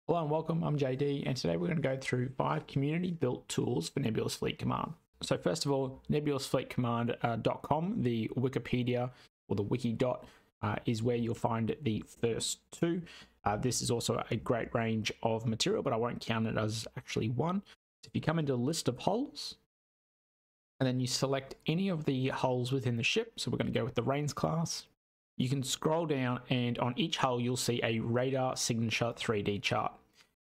Hello and welcome, I'm JD, and today we're going to go through 5 community-built tools for Nebulous Fleet Command. So first of all, nebulousfleetcommand.com, the Wikipedia, or the wiki is where you'll find the first 2. This is also a great range of material, but I won't count it as actually one. So if you come into a list of hulls, and then you select any of the hulls within the ship, so we're going to go with the Reigns class, you can scroll down and on each hull you'll see a radar signature 3D chart.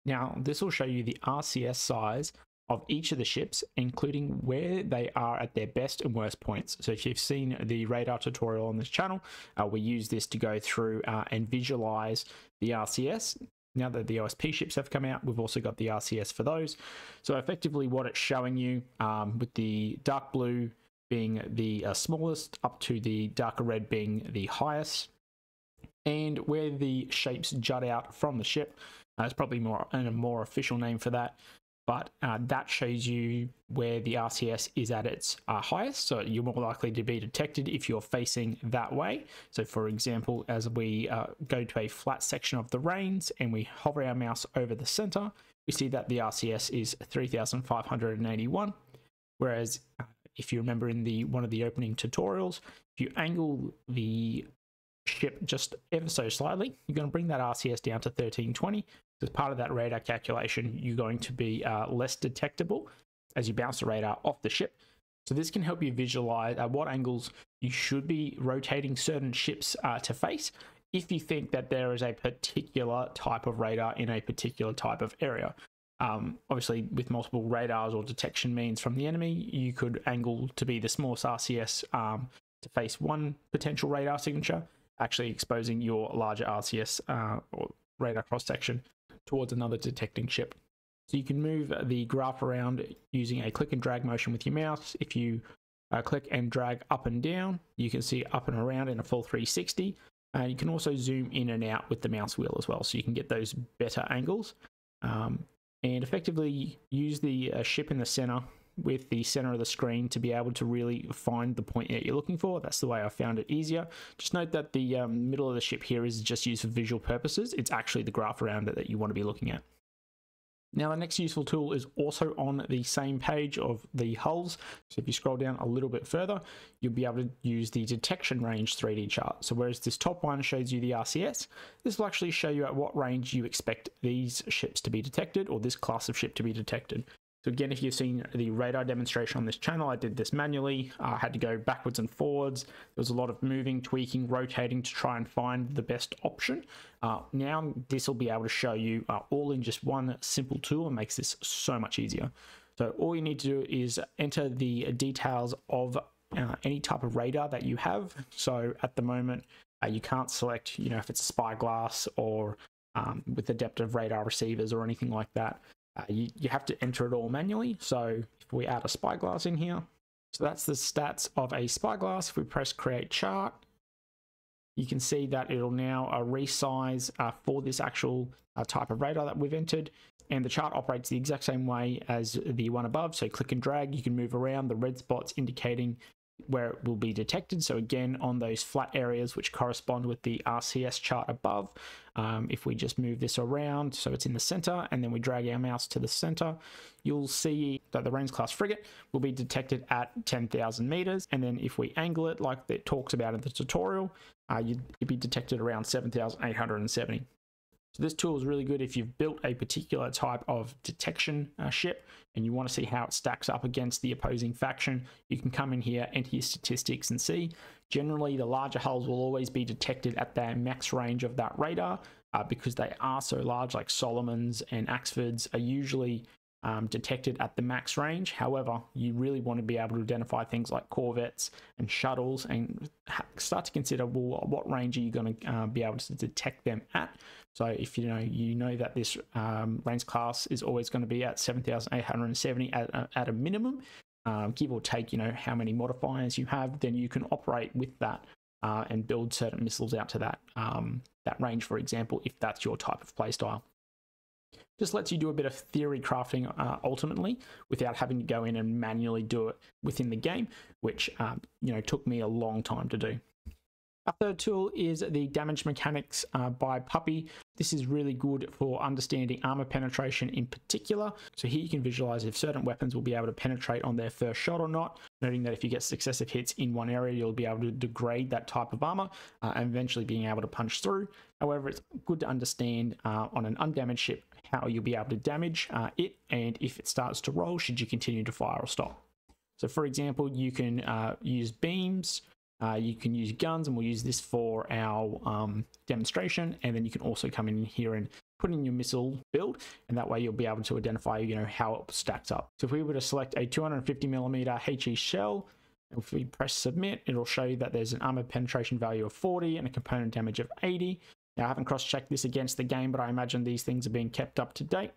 Now this will show you the RCS size of each of the ships, including where they are at their best and worst points. So if you've seen the radar tutorial on this channel, we use this to go through and visualize the RCS. Now that the OSP ships have come out, we've also got the RCS for those. So effectively what it's showing you, with the dark blue being the smallest, up to the darker red being the highest, and where the shapes jut out from the ship. It's probably a more official name for that, but that shows you where the RCS is at its highest, so you're more likely to be detected if you're facing that way. So for example, as we go to a flat section of the Reigns and we hover our mouse over the center, we see that the RCS is 3,581, whereas if you remember in one of the opening tutorials, if you angle the ship just ever so slightly, you're going to bring that RCS down to 1320. As part of that radar calculation, you're going to be less detectable as you bounce the radar off the ship. So this can help you visualize at what angles you should be rotating certain ships to face if you think that there is a particular type of radar in a particular type of area. Obviously, with multiple radars or detection means from the enemy, you could angle to be the smallest RCS to face one potential radar signature, actually exposing your larger RCS or radar cross section towards another detecting ship. So you can move the graph around using a click and drag motion with your mouse. If you click and drag up and down, you can see up and around in a full 360. You can also zoom in and out with the mouse wheel as well, so you can get those better angles. And effectively use the ship in the center with the center of the screen to be able to really find the point that you're looking for. That's the way I found it easier. Just note that the middle of the ship here is just used for visual purposes. It's actually the graph around it that you want to be looking at. Now the next useful tool is also on the same page of the hulls. So if you scroll down a little bit further, you'll be able to use the detection range 3D chart. So whereas this top one shows you the RCS, this will actually show you at what range you expect these ships to be detected, or this class of ship to be detected. So again, if you've seen the radar demonstration on this channel, I did this manually. I had to go backwards and forwards. There was a lot of moving, tweaking, rotating to try and find the best option. Now this will be able to show you all in just one simple tool, and makes this so much easier. So all you need to do is enter the details of any type of radar that you have. So at the moment, you can't select, if it's a spyglass or with adaptive radar receivers or anything like that. You have to enter it all manually. So if we add a spyglass in here, so that's the stats of a spyglass. If we press create chart, you can see that it'll now resize for this actual type of radar that we've entered. And the chart operates the exact same way as the one above. So click and drag, you can move around, the red spots indicating where it will be detected. So again, on those flat areas which correspond with the RCS chart above, if we just move this around so it's in the center and then we drag our mouse to the center, you'll see that the Reigns class frigate will be detected at 10,000 meters. And then if we angle it like it talks about in the tutorial, you'd be detected around 7,870. So this tool is really good if you've built a particular type of detection ship and you want to see how it stacks up against the opposing faction. You can come in here, enter your statistics and see. Generally, the larger hulls will always be detected at their max range of that radar because they are so large, like Solomons and Axfords are usually detected at the max range. However, you really want to be able to identify things like corvettes and shuttles and start to consider, well, what range are you going to be able to detect them at? So if you know that this Reigns class is always going to be at 7,870 at a minimum, give or take, how many modifiers you have, then you can operate with that and build certain missiles out to that range, for example, if that's your type of playstyle. Just lets you do a bit of theory crafting ultimately, without having to go in and manually do it within the game, which took me a long time to do. Our third tool is the damage mechanics by Puppy. This is really good for understanding armor penetration in particular. So here you can visualize if certain weapons will be able to penetrate on their first shot or not, noting that if you get successive hits in one area, you'll be able to degrade that type of armor and eventually being able to punch through. However, it's good to understand on an undamaged ship how you'll be able to damage it, and if it starts to roll, should you continue to fire or stop. So for example, you can use beams, you can use guns, and we'll use this for our demonstration, and then you can also come in here and put in your missile build, and that way you'll be able to identify how it stacks up. So if we were to select a 250mm HE shell, if we press submit, it'll show you that there's an armor penetration value of 40 and a component damage of 80. Now I haven't cross-checked this against the game, but I imagine these things are being kept up to date.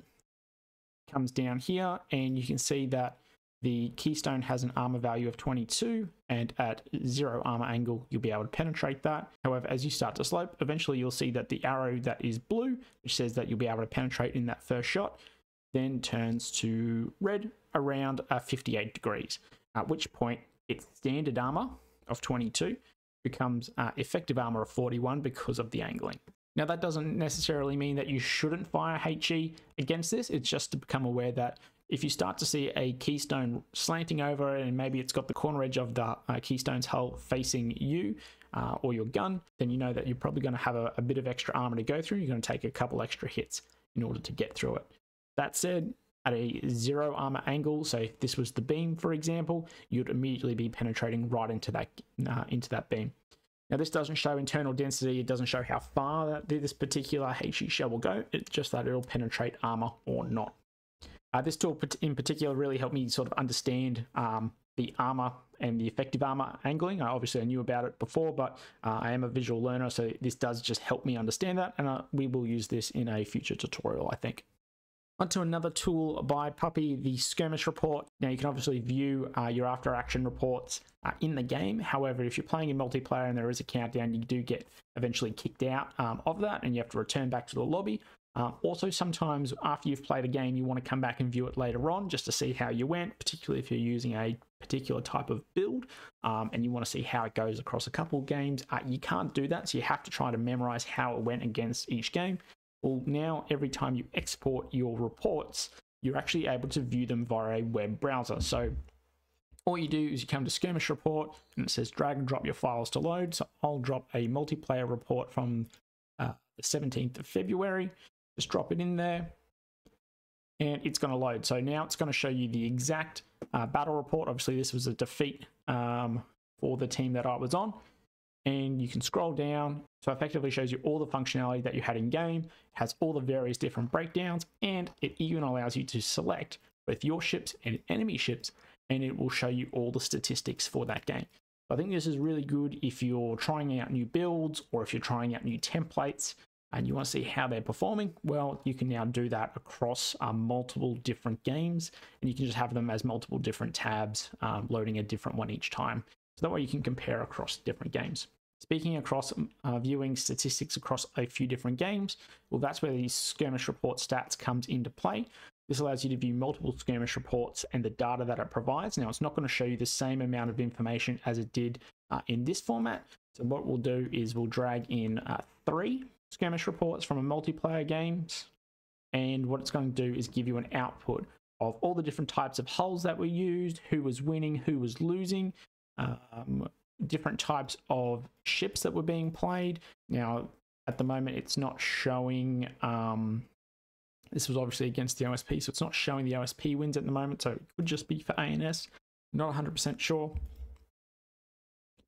Comes down here and you can see that the keystone has an armor value of 22, and at 0 armor angle, you'll be able to penetrate that. However, as you start to slope, eventually you'll see that the arrow that is blue, which says that you'll be able to penetrate in that first shot, then turns to red around 58 degrees, at which point its standard armor of 22 becomes effective armor of 41 because of the angling. Now that doesn't necessarily mean that you shouldn't fire HE against this, it's just to become aware that if you start to see a keystone slanting over and maybe it's got the corner edge of the keystone's hull facing you or your gun, then you know that you're probably going to have a bit of extra armor to go through. You're going to take a couple extra hits in order to get through it. That said, at a 0 armor angle, so if this was the beam, for example, you'd immediately be penetrating right into that beam. Now this doesn't show internal density, it doesn't show how far this particular HE shell will go, it's just that it'll penetrate armor or not. This tool in particular really helped me sort of understand the armor and the effective armor angling. Obviously I knew about it before, but I am a visual learner, so this does just help me understand that, and we will use this in a future tutorial, I think. Onto another tool by Puppy, the Skirmish report. Now you can obviously view your after action reports in the game. However, if you're playing in multiplayer and there is a countdown, you do get eventually kicked out of that and you have to return back to the lobby. Also, sometimes after you've played a game, you want to come back and view it later on just to see how you went, particularly if you're using a particular type of build and you want to see how it goes across a couple of games. You can't do that, so you have to try to memorize how it went against each game. Well, now every time you export your reports, you're actually able to view them via a web browser. So all you do is you come to Skirmish report and it says drag and drop your files to load. So I'll drop a multiplayer report from the 17th of February. Just drop it in there and it's going to load. So now it's going to show you the exact battle report. Obviously this was a defeat for the team that I was on, and you can scroll down. So it effectively shows you all the functionality that you had in game, has all the various different breakdowns, and it even allows you to select both your ships and enemy ships, and it will show you all the statistics for that game. So I think this is really good if you're trying out new builds or if you're trying out new templates and you want to see how they're performing. Well, you can now do that across multiple different games, and you can just have them as multiple different tabs, loading a different one each time. So that way you can compare across different games. Speaking across viewing statistics across a few different games, well, that's where these skirmish report stats comes into play. This allows you to view multiple skirmish reports and the data that it provides. Now, it's not going to show you the same amount of information as it did in this format. So what we'll do is we'll drag in 3 skirmish reports from a multiplayer games, and what it's going to do is give you an output of all the different types of hulls that were used, who was winning, who was losing, different types of ships that were being played. Now at the moment it's not showing, this was obviously against the OSP, so it's not showing the OSP wins at the moment, so it could just be for ANS, not 100% sure.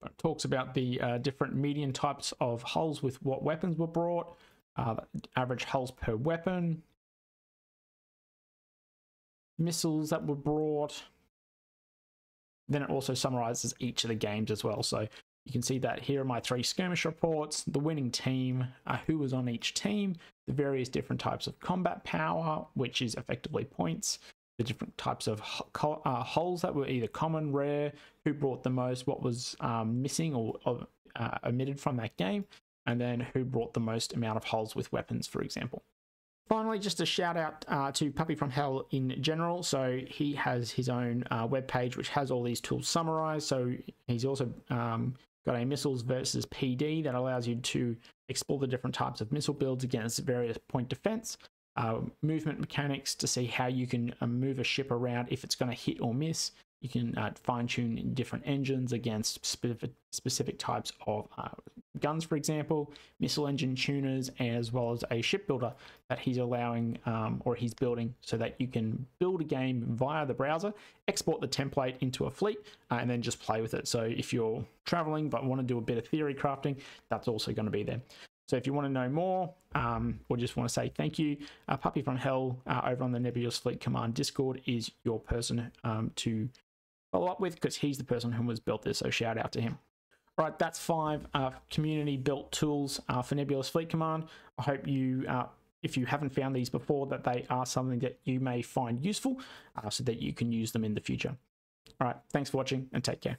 But it talks about the different median types of hulls with what weapons were brought, average hulls per weapon, missiles that were brought. Then it also summarizes each of the games as well. So you can see that here are my 3 skirmish reports, the winning team, who was on each team, the various different types of combat power, which is effectively points, the different types of hulls that were either common, rare, who brought the most, what was missing or omitted from that game, and then who brought the most amount of hulls with weapons, for example. Finally, just a shout out to PuppyFromHell in general. So he has his own webpage which has all these tools summarized. So he's also Got a missiles versus PD that allows you to explore the different types of missile builds against various point defense. Movement mechanics to see how you can move a ship around if it's going to hit or miss. You can fine-tune different engines against specific types of guns, for example, missile engine tuners, as well as a shipbuilder that he's allowing or he's building so that you can build a game via the browser, export the template into a fleet, and then just play with it. So if you're traveling but want to do a bit of theory crafting, that's also going to be there. So if you want to know more or just want to say thank you, PuppyFromHell over on the Nebulous Fleet Command Discord is your person to follow up with, because he's the person who has built this, so shout out to him. All right, that's 5 community built tools for Nebulous Fleet Command. I hope you, if you haven't found these before, that they are something that you may find useful so that you can use them in the future. All right, thanks for watching and take care.